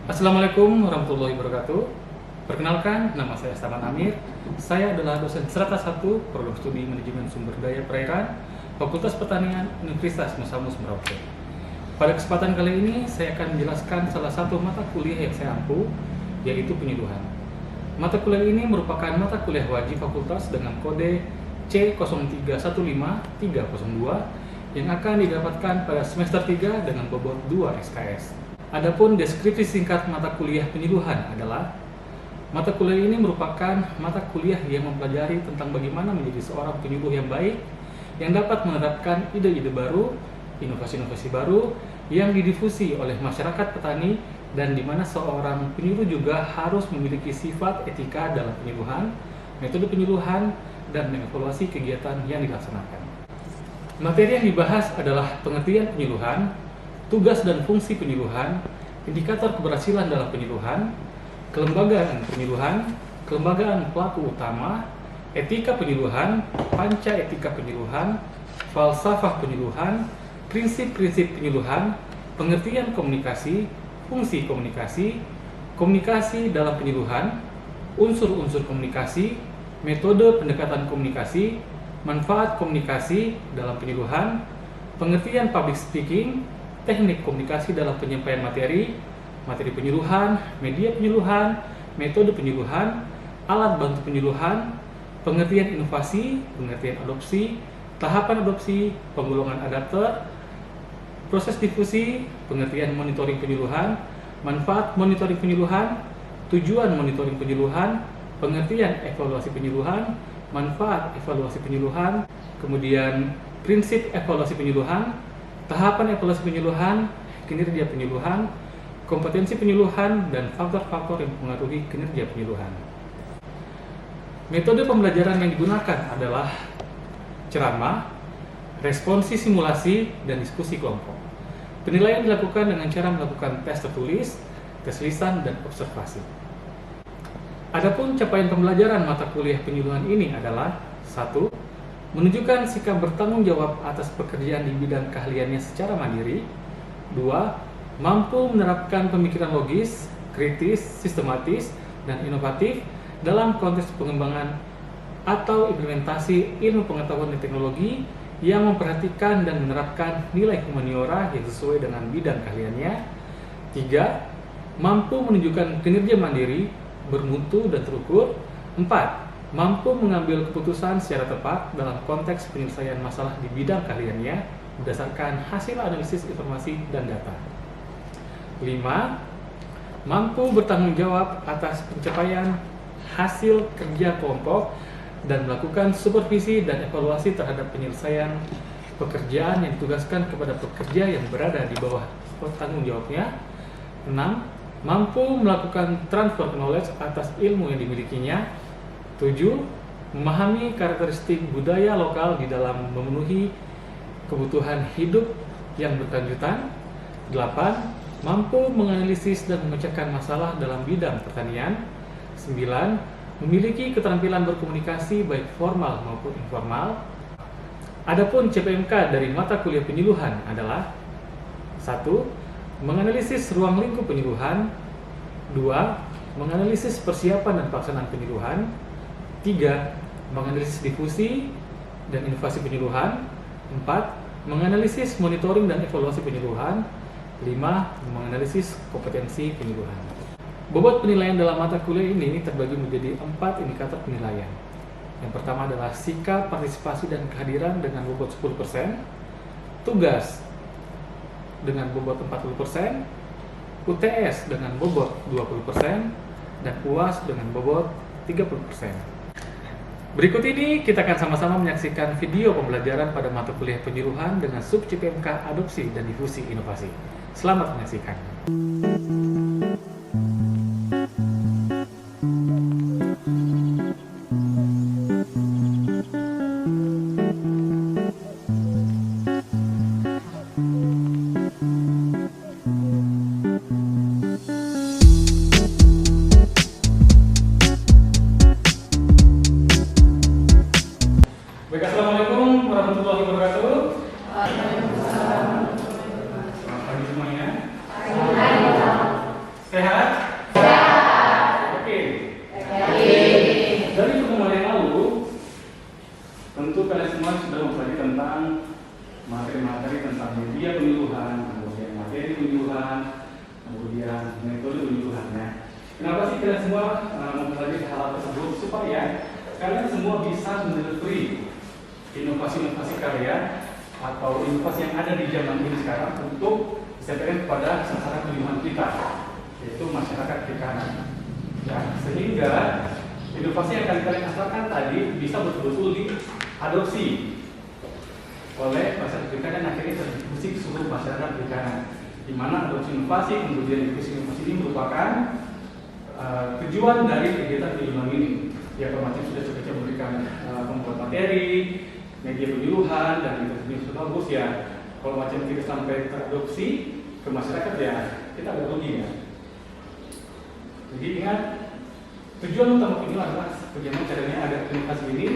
Assalamualaikum warahmatullahi wabarakatuh. Perkenalkan, nama saya Staman Amir. Saya adalah dosen Strata 1 Program Studi Manajemen Sumber Daya Perairan Fakultas Pertanian Universitas Nusa Merauke. Pada kesempatan kali ini, saya akan menjelaskan salah satu mata kuliah yang saya ampu, yaitu penyuluhan. Mata kuliah ini merupakan mata kuliah wajib fakultas dengan kode C0315302 yang akan didapatkan pada semester 3 dengan bobot 2 SKS. Adapun deskripsi singkat mata kuliah penyuluhan adalah mata kuliah ini merupakan mata kuliah yang mempelajari tentang bagaimana menjadi seorang penyuluh yang baik yang dapat menerapkan ide-ide baru, inovasi-inovasi baru yang didifusi oleh masyarakat petani dan di mana seorang penyuluh juga harus memiliki sifat etika dalam penyuluhan, metode penyuluhan, dan mengevaluasi kegiatan yang dilaksanakan. Materi yang dibahas adalah pengertian penyuluhan, tugas dan fungsi penyuluhan, indikator keberhasilan dalam penyuluhan, kelembagaan penyuluhan, kelembagaan pelaku utama, etika penyuluhan, panca etika penyuluhan, falsafah penyuluhan, prinsip-prinsip penyuluhan, pengertian komunikasi, fungsi komunikasi, komunikasi dalam penyuluhan, unsur-unsur komunikasi, metode pendekatan komunikasi, manfaat komunikasi dalam penyuluhan, pengertian public speaking, teknik komunikasi dalam penyampaian materi, materi penyuluhan, media penyuluhan, metode penyuluhan, alat bantu penyuluhan, pengertian inovasi, pengertian adopsi, tahapan adopsi, penggolongan adapter, proses difusi, pengertian monitoring penyuluhan, manfaat monitoring penyuluhan, tujuan monitoring penyuluhan, pengertian evaluasi penyuluhan, manfaat evaluasi penyuluhan, kemudian prinsip evaluasi penyuluhan, tahapan evaluasi penyuluhan, kinerja penyuluhan, kompetensi penyuluhan, dan faktor-faktor yang mempengaruhi kinerja penyuluhan. Metode pembelajaran yang digunakan adalah ceramah, responsi simulasi, dan diskusi kelompok. Penilaian dilakukan dengan cara melakukan tes tertulis, tes lisan, dan observasi. Adapun capaian pembelajaran mata kuliah penyuluhan ini adalah 1. Menunjukkan sikap bertanggung jawab atas pekerjaan di bidang keahliannya secara mandiri. 2. Mampu menerapkan pemikiran logis, kritis, sistematis, dan inovatif dalam konteks pengembangan atau implementasi ilmu pengetahuan dan teknologi yang memperhatikan dan menerapkan nilai humaniora yang sesuai dengan bidang keahliannya. 3. Mampu menunjukkan kinerja mandiri, bermutu, dan terukur. 4. Mampu mengambil keputusan secara tepat dalam konteks penyelesaian masalah di bidang keahliannya berdasarkan hasil analisis informasi dan data. 5. Mampu bertanggung jawab atas pencapaian hasil kerja kelompok dan melakukan supervisi dan evaluasi terhadap penyelesaian pekerjaan yang ditugaskan kepada pekerja yang berada di bawah tanggung jawabnya. 6. Mampu melakukan transfer knowledge atas ilmu yang dimilikinya. 7. Memahami karakteristik budaya lokal di dalam memenuhi kebutuhan hidup yang berkelanjutan. 8. Mampu menganalisis dan memecahkan masalah dalam bidang pertanian. 9. Memiliki keterampilan berkomunikasi baik formal maupun informal. Adapun CPMK dari mata kuliah penyuluhan adalah 1. Menganalisis ruang lingkup penyuluhan. 2. Menganalisis persiapan dan pelaksanaan penyuluhan. 3. Menganalisis difusi dan inovasi penyuluhan. 4. Menganalisis monitoring dan evaluasi penyuluhan. 5. Menganalisis kompetensi penyuluhan. Bobot penilaian dalam mata kuliah ini terbagi menjadi 4 indikator penilaian. Yang pertama adalah sikap, partisipasi, dan kehadiran dengan bobot 10%, tugas dengan bobot 40%, UTS dengan bobot 20%, dan UAS dengan bobot 30%. Berikut ini kita akan sama-sama menyaksikan video pembelajaran pada mata kuliah penyuluhan dengan sub CPMK Adopsi dan Difusi Inovasi. Selamat menyaksikan. Baik, assalamualaikum warahmatullahi wabarakatuh. Selamat pagi semuanya. pembunuhan, kemudian metode penyuluhannya. Kenapa sih kalian semua mempelajari hal tersebut? Supaya kalian semua bisa mendelivery inovasi-inovasi karya atau inovasi yang ada di zaman ini sekarang untuk disampaikan kepada sasaran penyuluhan kita, yaitu masyarakat perikanan. Ya, sehingga inovasi yang kalian hasilkan tadi bisa betul-betul diadopsi oleh masyarakat perikanan dan akhirnya terdistribusi ke seluruh masyarakat perikanan, di mana adopsi inovasi kemudian diskusi inovasi ini merupakan tujuan dari kegiatan penyuluhan ini. Ya, macam sudah coba memberikan pembuat materi, media penyuluhan, dan itu sudah bagus ya. Kalau macam kita sampai teradopsi ke masyarakat ya kita agak rugi ya. Jadi ingat, tujuan utama penyuluhan adalah bagaimana caranya agar inovasi ini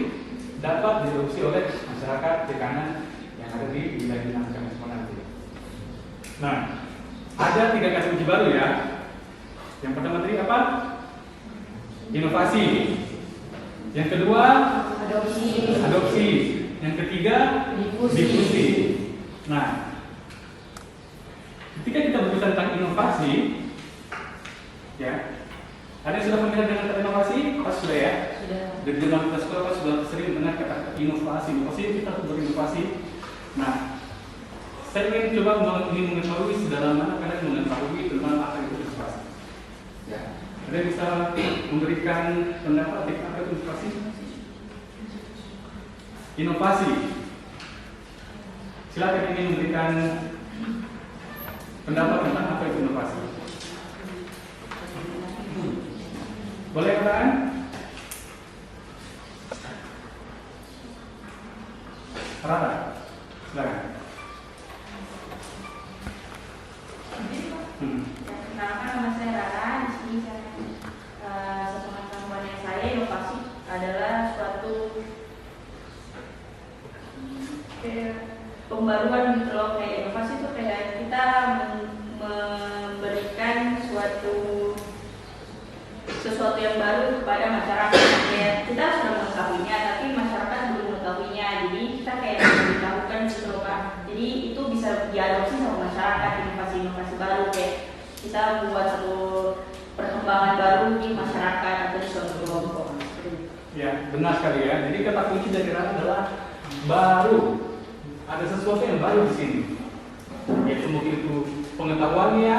dapat diadopsi oleh masyarakat perikanan yang ada di wilayah Minangkabau nanti. Nah, ada 3 kata kunci baru ya. Yang pertama tadi apa? Inovasi. Yang kedua, adopsi. Yang ketiga, difusi. Nah, ketika kita berbicara tentang inovasi, ya, ada yang sudah familiar dengan kata inovasi? Pas sudah ya? Sudah. Dari zaman kita sekolah pas sudah sering dengar kata inovasi. Inovasi kita harus berinovasi. Nah, saya ingin coba mengetahui sedalam mana kalian mengetahui tentang apa itu inovasi. Ya, ada yang bisa memberikan pendapat tentang apa itu inovasi? Inovasi. Silakan ingin memberikan pendapat tentang apa itu inovasi. Boleh kan? Rara, silakan. Perkenalkan, nama saya Rara. Di sini saya sepengetahuan yang saya, inovasi adalah suatu pembaruan gitu loh. Kayak inovasi itu kayak kita memberikan sesuatu yang baru kepada masyarakat. Ya, kita sudah mengetahuinya, tapi masyarakat belum mengetahuinya. Jadi kita kayak memberitahukan gitu loh Kak. Jadi itu bisa diadopsi sama masyarakat, inovasi-inovasi baru, kayak kita membuat satu perkembangan baru di masyarakat atau di suatu kelompok. Ya, benar sekali ya. Jadi kata kunci dari Rara adalah baru. Ada sesuatu yang baru di sini. Yaitu mungkin itu pengetahuannya,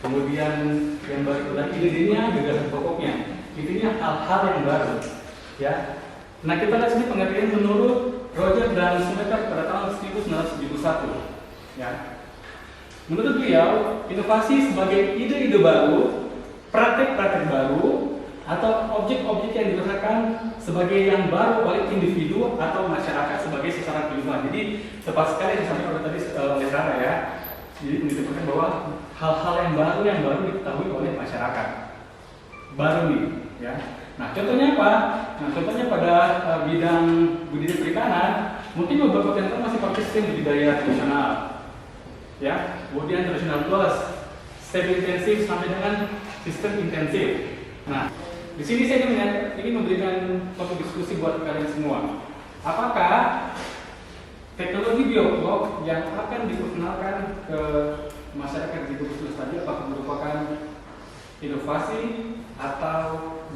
kemudian yang baru itu lagi ide-idenya, gagasan pokoknya. Intinya hal-hal yang baru. Ya. Nah, kita lihat sini pengertian menurut Roger dan Schumacher pada tahun 1971. Ya. Menurut beliau, inovasi sebagai ide-ide baru, praktek-praktek baru, atau objek-objek yang dirasakan sebagai yang baru oleh individu atau masyarakat sebagai sasaran penyuluhan. Jadi tepat sekali yang disampaikan tadi oleh Rara ya. Jadi menunjukkan bahwa hal-hal yang baru diketahui oleh masyarakat. Baru nih, ya. Nah, contohnya apa? Nah, contohnya pada bidang budidaya perikanan, mungkin beberapa contoh masih pakai sistem budidaya tradisional, ya. Kemudian tradisional plus, semi intensif sampai dengan sistem intensif. Nah, di sini saya ingin memberikan suatu diskusi buat kalian semua. Apakah teknologi bioflok yang akan diperkenalkan ke masyarakat di Kudus tadi apakah merupakan inovasi atau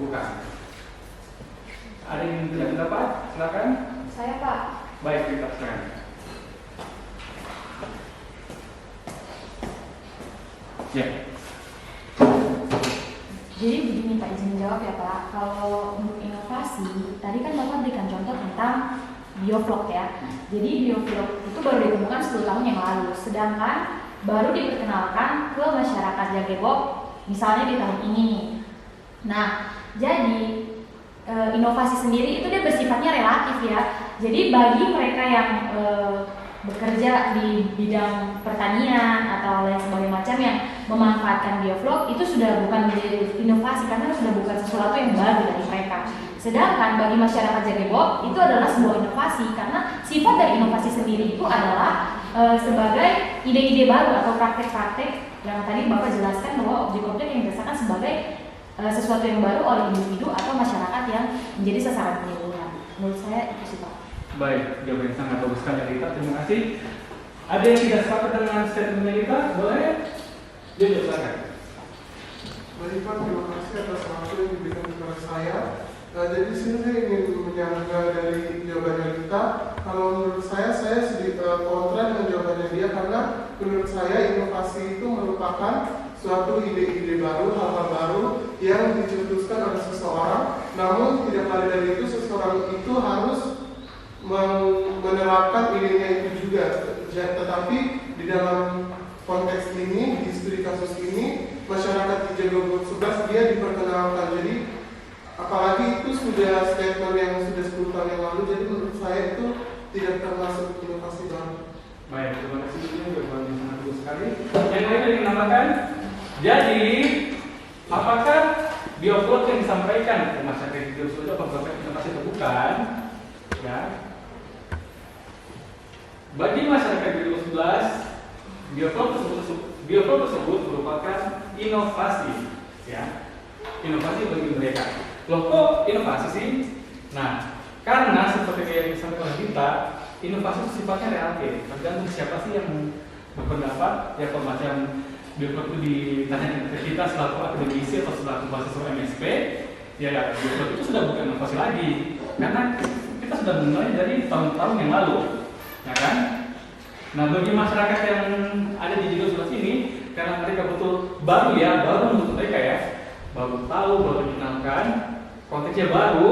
bukan? Ada yang tidak pendapat? Silakan. Saya Pak. Baik, kita silakan. Ya. Jadi begini Pak, izin jawab ya Pak. Kalau untuk inovasi, tadi kan Bapak berikan contoh tentang bioflok ya. Jadi bioflok itu baru ditemukan 10 tahun yang lalu, sedangkan baru diperkenalkan ke masyarakat Jaggebok misalnya di tahun ini nih. Nah, jadi inovasi sendiri itu dia bersifatnya relatif ya. Jadi bagi mereka yang bekerja di bidang pertanian atau lain sebagainya macam yang memanfaatkan bioflok itu sudah bukan menjadi inovasi karena sudah bukan sesuatu yang baru dari mereka. Sedangkan bagi masyarakat Jaggebok itu adalah sebuah inovasi karena sifat dari inovasi sendiri itu adalah sebagai ide-ide baru atau praktek-praktek yang tadi Bapak jelaskan bahwa objek-objek yang dirasakan sebagai sesuatu yang baru oleh individu atau masyarakat yang menjadi sasaran penyuluhan. Menurut saya itu sih Pak. Baik, jawaban yang sangat bagus sekali dari kita. Terima kasih. Ada yang tidak sepakat dengan statementnya kita? Boleh? Jojo, silakan. Baik Pak, terima kasih atas waktu yang diberikan kepada saya. Jadi di sini saya ingin menyangka dari jawabannya Rita. Kalau menurut saya sedikit kontra dengan jawabannya dia karena menurut saya inovasi itu merupakan suatu ide-ide baru, hal-hal baru yang dicetuskan oleh seseorang. Namun tidak pada dari itu seseorang itu harus menerapkan idenya itu juga. Tetapi di dalam konteks ini, di studi kasus ini, masyarakat di Jago 11 dia diperkenalkan. Jadi apalagi itu sudah statement yang sudah 10 tahun yang lalu, jadi menurut saya itu tidak termasuk inovasi baru. Baik, terima kasih jawaban yang sangat bagus sekali. Yang lain yang menambahkan? Jadi, apakah bioflok yang disampaikan ke masyarakat di Jago 11 apakah inovasi atau bukan? Ya. Bagi masyarakat di Jago 11, bioflok tersebut merupakan inovasi, ya. Inovasi bagi mereka. Loh kok inovasi sih? Nah, karena seperti yang disampaikan oleh kita, inovasi itu sifatnya relatif, tergantung siapa sih yang berpendapat. Ya kalau macam bioflok itu ditanya ke kita selaku akademisi atau selaku mahasiswa MSP, ya bioflok itu sudah bukan inovasi lagi, karena kita sudah mulai dari tahun-tahun yang lalu, ya kan? Nah, bagi masyarakat yang ada di Jago 11 ini, karena mereka betul baru menurut mereka ya, baru tahu, baru dikenalkan, konteksnya baru,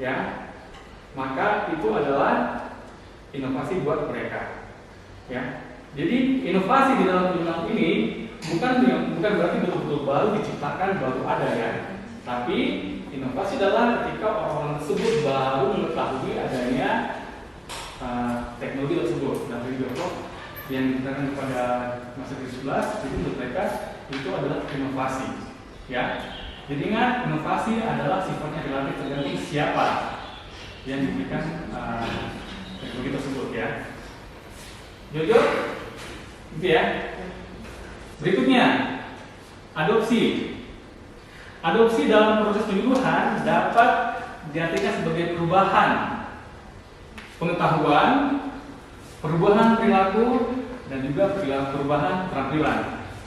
ya, maka itu adalah inovasi buat mereka, ya. Jadi inovasi di dalam undang ini bukan berarti betul-betul baru diciptakan, baru ada ya, tapi inovasi adalah ketika orang-orang tersebut baru mengetahui adanya teknologi tersebut. Nah, dari bioflok yang diberikan kepada masyarakat 11, jadi menurut mereka itu adalah inovasi, ya. Jadi ingat, inovasi adalah sifatnya relatif, tergantung siapa yang diberikan teknologi tersebut, ya. Jojo, gitu ya. Berikutnya, adopsi. Adopsi dalam proses penyuluhan dapat diartikan sebagai perubahan pengetahuan, perubahan perilaku, dan juga perubahan keterampilan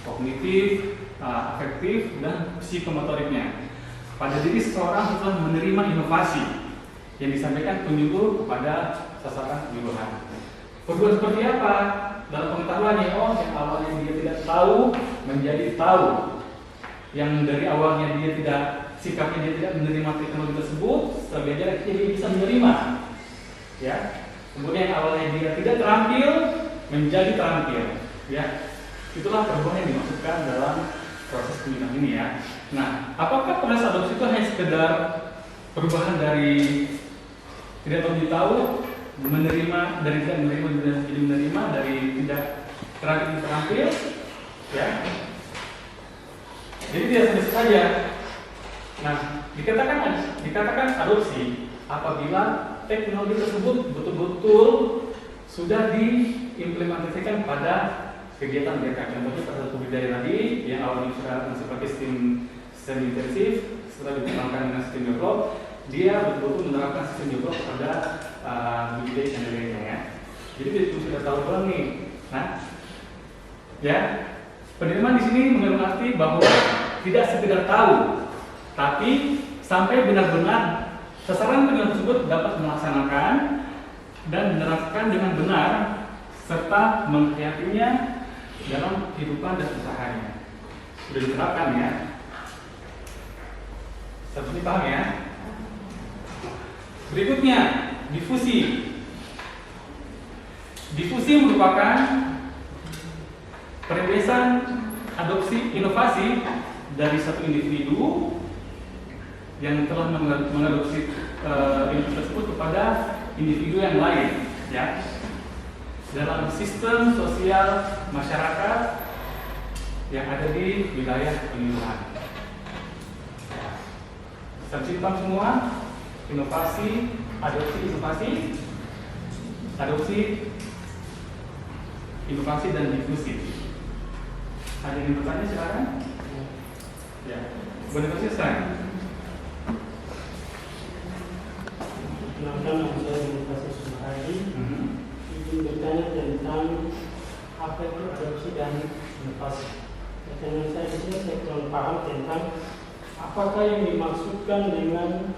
kognitif, afektif, dan psikomotoriknya pada diri seseorang setelah menerima inovasi yang disampaikan penyuluh kepada sasaran penyuluhan. Perubahan seperti apa? Dalam pengetahuannya, yang awalnya dia tidak tahu menjadi tahu, yang dari awalnya dia tidak, sikapnya dia tidak menerima teknologi tersebut, setelah belajar akhirnya dia bisa menerima, ya. Kemudian yang awalnya dia tidak terampil menjadi terampil, ya. Itulah perubahan yang dimaksudkan dalam proses penyuluhan ini, ya. Nah, apakah proses adopsi itu hanya sekedar perubahan dari tidak tahu menerima, dari tidak menerima jadi menerima, dari tidak terampil, ya. Jadi tidak sama saja. Nah, dikatakan adopsi apabila teknologi tersebut betul-betul sudah diimplementasikan pada kegiatan mereka. Contohnya pada satu budaya tadi yang awalnya sudah masih pakai sistem intensif, setelah dikenalkan dengan sistem bioflok, dia betul-betul menerapkan sistem bioflok pada budaya dan lainnya, ya. Jadi itu sudah tahu doang nih. Nah, ya, penerimaan di sini mengandung arti bahwa tidak sekedar tahu, tapi sampai benar-benar sasaran penyuluhan tersebut dapat melaksanakan dan menerapkan dengan benar serta menghayatinya dalam kehidupan dan usahanya. Sudah diterapkan, ya. Sampai ini paham, ya. Berikutnya, difusi. Difusi merupakan perimbesan adopsi inovasi dari satu individu yang telah mengadopsi inovasi tersebut kepada individu yang lain, ya, dalam sistem sosial masyarakat yang ada di wilayah penyuluhan. Tersimpan semua inovasi, adopsi, inovasi dan difusi. Ada yang bertanya silakan. Ya, boleh selesai. Perkenalkan, nama saya Inovasi Sumahadi. Izin bertanya tentang dengan apa itu adopsi dan inovasi. Dengan saya di sini saya kurang paham tentang apakah yang dimaksudkan dengan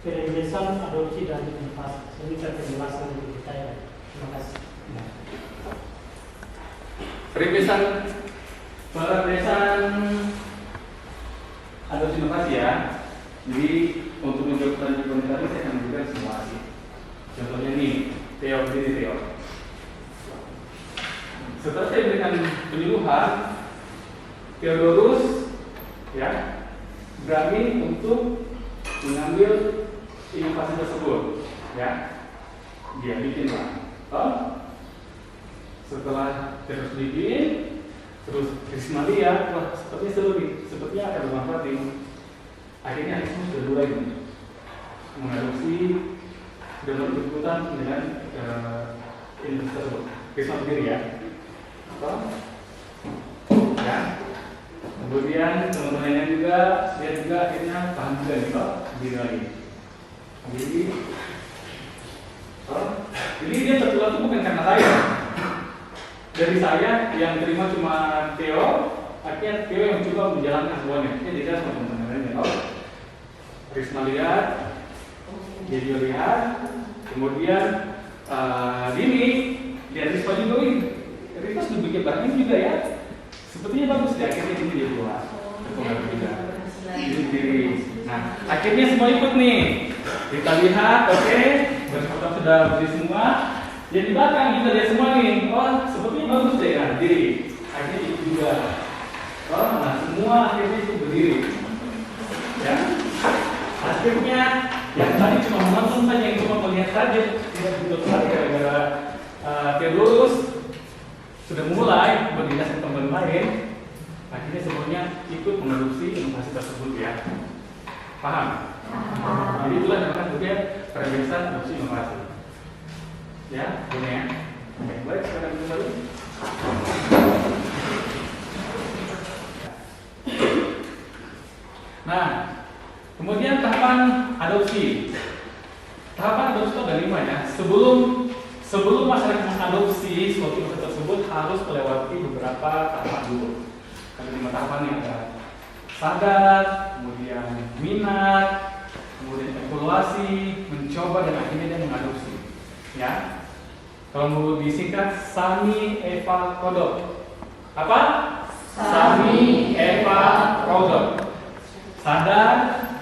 perebesan adopsi dan inovasi. Saya minta penjelasan lebih detail. Terima kasih. Perebesan adopsi inovasi ya. Jadi untuk menjawab pertanyaan tadi saya akan memberikan simulasi. Contohnya nih, Theo. Setelah saya berikan penyuluhan, Theodorus ya berani untuk mengambil inovasi tersebut ya. Dia bikin lah. Setelah terus bikin, terus Risma lihat, wah sepertinya seru nih, sepertinya akan bermanfaat nih. Akhirnya Risma sudah mulai mengadopsi dan berikutan dengan inovasi tersebut. Risma sendiri ya. Ya. Kemudian teman-temannya juga, dia juga akhirnya paham juga nih kok, sendiri lagi. Jadi dia tertular itu bukan karena saya. Dari saya yang terima cuma Theo, akhirnya Theo yang coba menjalankan semuanya. Dia tidak sama teman-temannya. Risma lihat, dia juga lihat, kemudian Dini lihat Risma juga ini. Risma sudah bikin barang juga ya. Sepertinya bagus deh, akhirnya Dini dia buat. Diri. Nah, akhirnya semua ikut nih. Kita lihat, oke, berfoto sudah berdiri semua. Jadi di belakang juga dia semua nih. Oh, sepertinya bagus deh kan, diri. Akhirnya ikut juga. Nah semua akhirnya ikut berdiri. Ya. Akhirnya yang tadi cuma menonton saja, yang cuma melihat saja, tidak begitu sekali gara-gara Theodorus sudah mulai berdinasti teman lain. Akhirnya semuanya ikut mengadopsi inovasi tersebut ya. Paham? Jadi itulah namanya juga perebesan adopsi inovasi. Ya, benar ya. Baik, sekarang kembali. Nah, kemudian tahapan adopsi. Tahapan adopsi itu ada 5 ya. Sebelum masyarakat mengadopsi suatu inovasi tersebut harus melewati beberapa tahapan dulu. Ada 5 tahapan yang ada sadar, kemudian minat, kemudian evaluasi, mencoba dan akhirnya dia mengadopsi. Ya, kalau mau disingkat Sami Eva Kodok. Apa? Sami Eva Kodok. Sadar,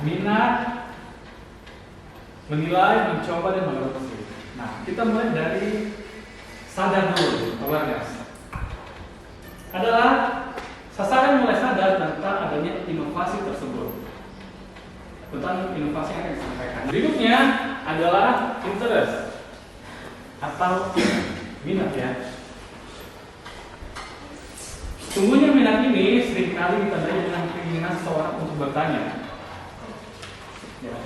minat, menilai, mencoba dan mengadopsi. Nah, kita mulai dari sadar dulu, awareness. Adalah sasaran mulai sadar tentang adanya inovasi tersebut. Tentang inovasi yang akan disampaikan. Berikutnya adalah interest atau minat ya. Sungguhnya minat ini seringkali ditandai dengan keinginan seseorang untuk bertanya, ya,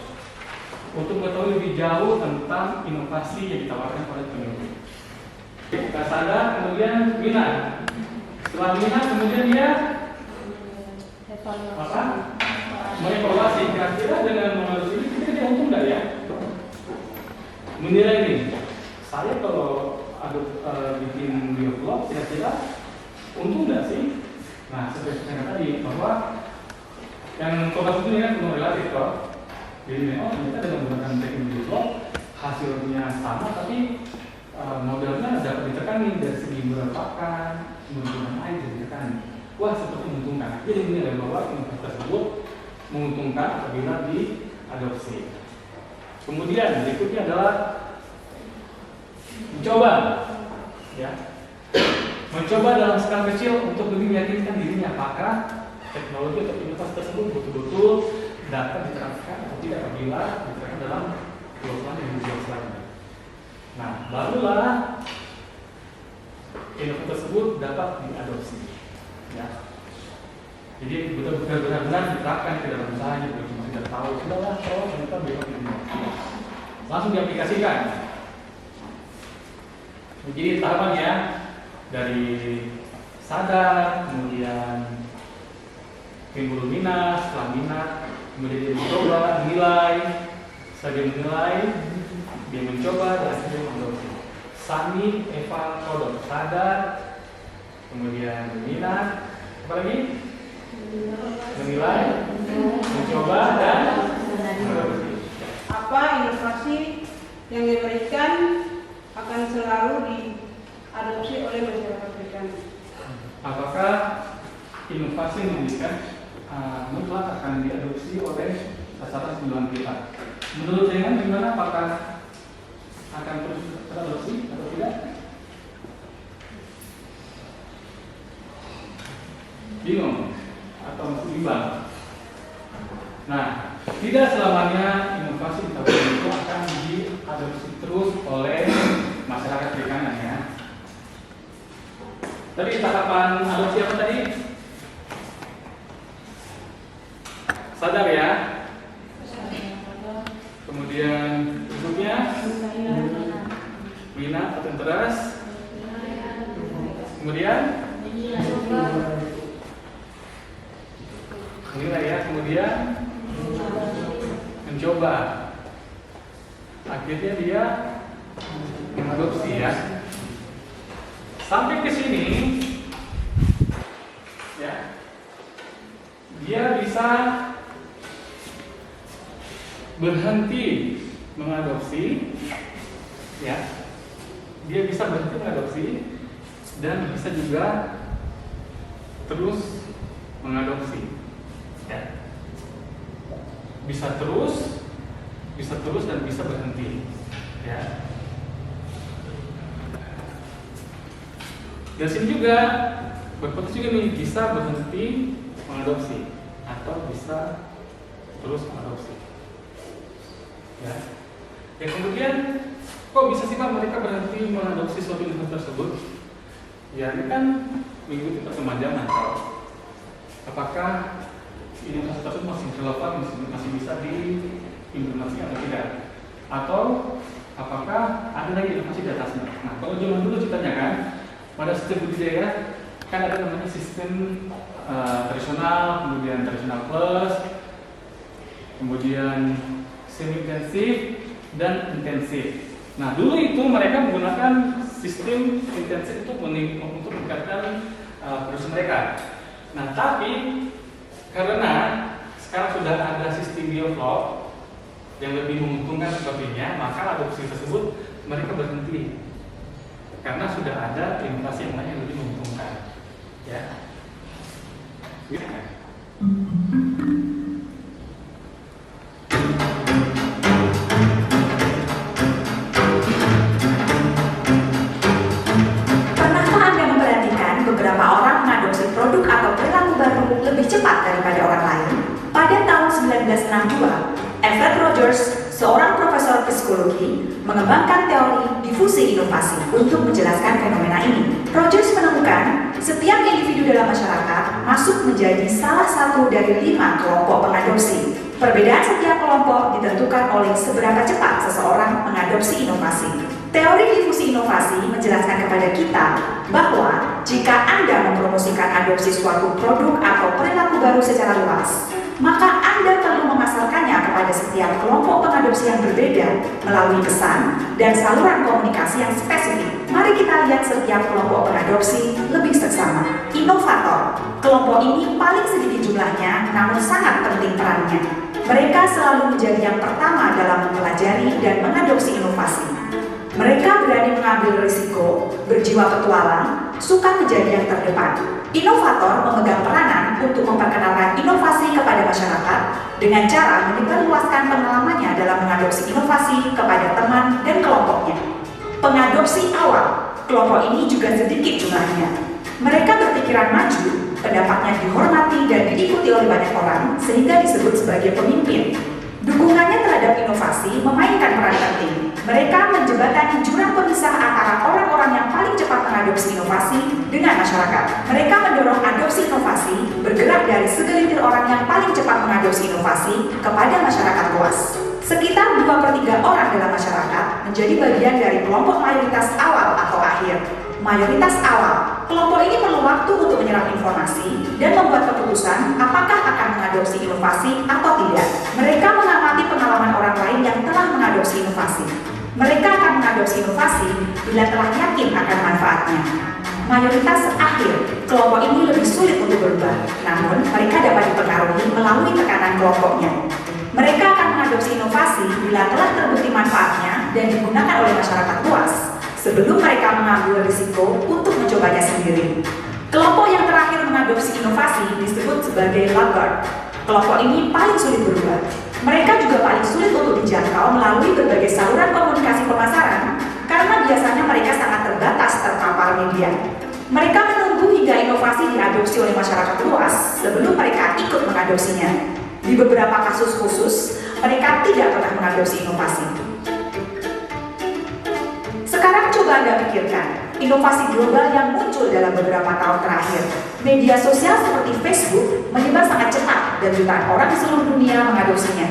untuk mengetahui lebih jauh tentang inovasi yang ditawarkan oleh peneliti. Kita sadar, kemudian minat. Setelah minat, kemudian dia mengevaluasi. Kira-kira dengan mengadopsi ini kita untung nggak ya? Menilai nih. Saya kalau bikin biovlog kira-kira untung nggak sih? Nah, seperti saya katakan tadi bahwa yang fokus itu kan penuh relatif kok. Jadi memang ternyata dengan menggunakan teknik biovlog hasilnya sama, tapi modelnya dapat ditekan dari segi berpakan, menggunakan air dan ditekan. Wah, seperti menguntungkan. Jadi menilai bahwa inovasi tersebut menguntungkan apabila diadopsi. Kemudian berikutnya adalah mencoba, ya, mencoba dalam skala kecil untuk lebih meyakinkan dirinya apakah teknologi atau inovasi tersebut betul-betul dapat diterapkan atau tidak apabila diterapkan dalam kebutuhan yang lebih selanjutnya. Nah, barulah inovasi tersebut dapat diadopsi, ya. Jadi betul-betul benar-benar diterapkan ke dalam usahanya, bukan cuma tidak tahu, sudahlah, kalau ternyata besok ini langsung diaplikasikan. Jadi tahapannya dari sadar, kemudian timbul minat, setelah minat, kemudian dia mencoba, menilai, setelah dia menilai, dia mencoba dan akhirnya mengadopsi. Sani Eva Kodok, sadar, kemudian berminat, apa lagi? Menilai, mencoba, dan mengadopsi. Apa inovasi yang diberikan akan selalu diadopsi oleh masyarakat perikanan? Apakah inovasi yang diberikan mutlak akan diadopsi oleh sasaran sembilan kita? Menurut dengan gimana, apakah akan terus teradopsi atau tidak? Bingung atau masih bimbang? Nah, tidak selamanya inovasi itu akan diadopsi terus oleh masyarakat perikanan ya. Tadi tanggapan adopsi apa tadi? Sadar ya. Kemudian berikutnya minat atau interest. Kemudian menilai ya. Kemudian mencoba. Akhirnya dia mengadopsi ya. Sampai ke sini ya, dia bisa berhenti mengadopsi ya, dia bisa berhenti mengadopsi dan bisa juga terus mengadopsi ya, bisa terus dan bisa berhenti ya. Dari sini juga berpotensi juga nih, bisa berhenti mengadopsi atau bisa terus mengadopsi. Ya. Yang kemudian, kok bisa sih Pak mereka berhenti mengadopsi suatu inovasi tersebut? Ya ini kan mengikuti perkembangan atau apakah inovasi tersebut masih relevan, masih bisa diimplementasikan atau tidak? Atau apakah ada lagi inovasi di atasnya? Nah kalau zaman dulu ceritanya kan, pada sistem budidaya kan ada namanya sistem tradisional, kemudian tradisional plus, kemudian semi intensif dan intensif. Nah dulu itu mereka menggunakan sistem intensif untuk meningkatkan produksi mereka. Nah tapi karena sekarang sudah ada sistem biofloc yang lebih menguntungkan sepertinya, maka adopsi tersebut mereka berhenti. Karena sudah ada inovasi yang lain yang lebih menguntungkan, ya. Pernahkah Anda memperhatikan beberapa orang mengadopsi produk atau perilaku baru lebih cepat daripada orang lain? Pada tahun 1962, Everett Rogers, seorang profesor psikologi, mengembangkan teori difusi inovasi untuk menjelaskan fenomena ini. Rogers menemukan setiap individu dalam masyarakat masuk menjadi salah satu dari 5 kelompok pengadopsi. Perbedaan setiap kelompok ditentukan oleh seberapa cepat seseorang mengadopsi inovasi. Teori difusi inovasi menjelaskan kepada kita bahwa jika Anda mempromosikan adopsi suatu produk atau perilaku baru secara luas, maka Anda perlu memasarkannya kepada setiap kelompok pengadopsi yang berbeda melalui pesan dan saluran komunikasi yang spesifik. Mari kita lihat setiap kelompok pengadopsi lebih seksama. Inovator. Kelompok ini paling sedikit jumlahnya, namun sangat penting perannya. Mereka selalu menjadi yang pertama dalam mempelajari dan mengadopsi inovasi. Mereka berani mengambil risiko, berjiwa petualang, suka menjadi yang terdepan. Inovator memegang peranan untuk memperkenalkan inovasi kepada masyarakat dengan cara menyebarluaskan pengalamannya dalam mengadopsi inovasi kepada teman dan kelompoknya. Pengadopsi awal, kelompok ini juga sedikit jumlahnya. Mereka berpikiran maju, pendapatnya dihormati dan diikuti oleh banyak orang sehingga disebut sebagai pemimpin. Dukungannya terhadap inovasi memainkan peran penting. Mereka menjembatani jurang pemisah antara orang-orang yang paling cepat mengadopsi inovasi dengan masyarakat. Mereka mendorong adopsi inovasi bergerak dari segelintir orang yang paling cepat mengadopsi inovasi kepada masyarakat luas. Sekitar 2/3 orang dalam masyarakat menjadi bagian dari kelompok mayoritas awal atau akhir. Mayoritas awal, kelompok ini perlu waktu untuk menyerap informasi dan membuat keputusan apakah akan mengadopsi inovasi atau tidak. Mereka mengamati pengalaman orang lain yang telah mengadopsi inovasi. Mereka akan mengadopsi inovasi bila telah yakin akan manfaatnya. Mayoritas akhir, kelompok ini lebih sulit untuk berubah, namun mereka dapat dipengaruhi melalui tekanan kelompoknya. Mereka akan mengadopsi inovasi bila telah terbukti manfaatnya dan digunakan oleh masyarakat luas, sebelum mereka mengambil risiko untuk mencobanya sendiri. Kelompok yang terakhir mengadopsi inovasi disebut sebagai laggard. Kelompok ini paling sulit berubah. Mereka juga paling sulit untuk dijangkau melalui berbagai saluran komunikasi pemasaran karena biasanya mereka sangat terbatas terpapar media. Mereka menunggu hingga inovasi diadopsi oleh masyarakat luas sebelum mereka ikut mengadopsinya. Di beberapa kasus khusus, mereka tidak pernah mengadopsi inovasi. Sekarang coba Anda pikirkan, inovasi global yang muncul dalam beberapa tahun terakhir. Media sosial seperti Facebook menyebar sangat cepat dan jutaan orang di seluruh dunia mengadopsinya.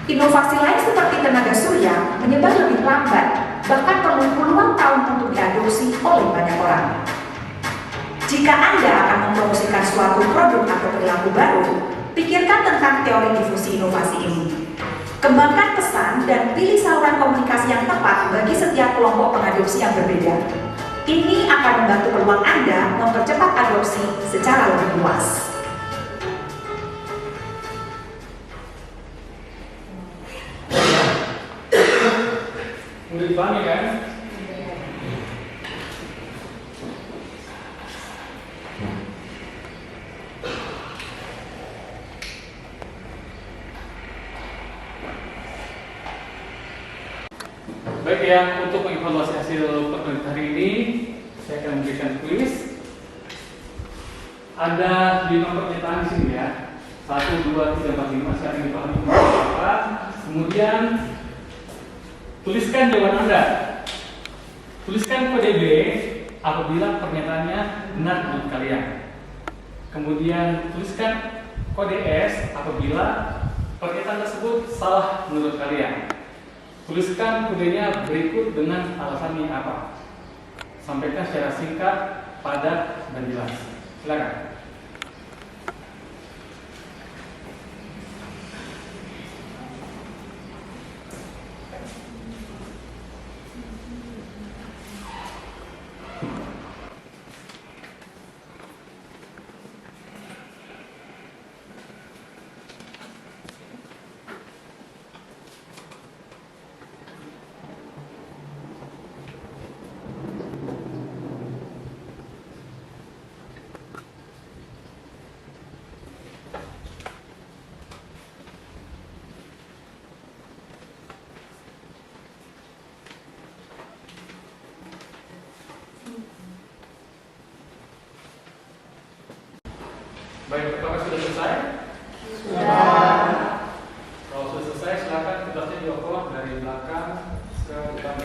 Inovasi lain seperti tenaga surya menyebar lebih lambat, bahkan perlu puluhan tahun untuk diadopsi oleh banyak orang. Jika Anda akan mempromosikan suatu produk atau perilaku baru, pikirkan tentang teori difusi inovasi ini. Kembangkan pesan dan pilih saluran komunikasi yang tepat bagi setiap kelompok pengadopsi yang berbeda. Ini akan membantu peluang Anda mempercepat adopsi secara lebih luas. Mudah dipahami kan? Baik ya, untuk mengevaluasi hasil pertemuan hari ini, saya akan memberikan kuis. Ada 5 pernyataan di sini ya. 1, 2, 3, 4, 5. Saya akan dipahami apa. Kemudian tuliskan jawaban Anda. Tuliskan kode B apabila pernyataannya benar menurut kalian. Kemudian tuliskan kode S apabila pernyataan tersebut salah menurut kalian. Tuliskan kodenya berikut dengan alasannya apa. Sampaikan secara singkat, padat, dan jelas. Silakan. Baik, apakah sudah selesai? Sudah. Kalau sudah selesai, silakan tugasnya dioper dari belakang ke depan.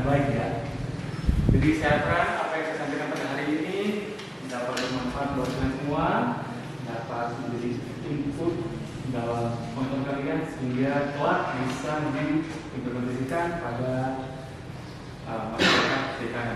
Baik ya. Jadi saya harap apa yang saya sampaikan pada hari ini dapat bermanfaat buat kalian semua, dapat menjadi input dalam pengetahuan kalian sehingga kelak bisa mengimplementasikan pada masyarakat DKN.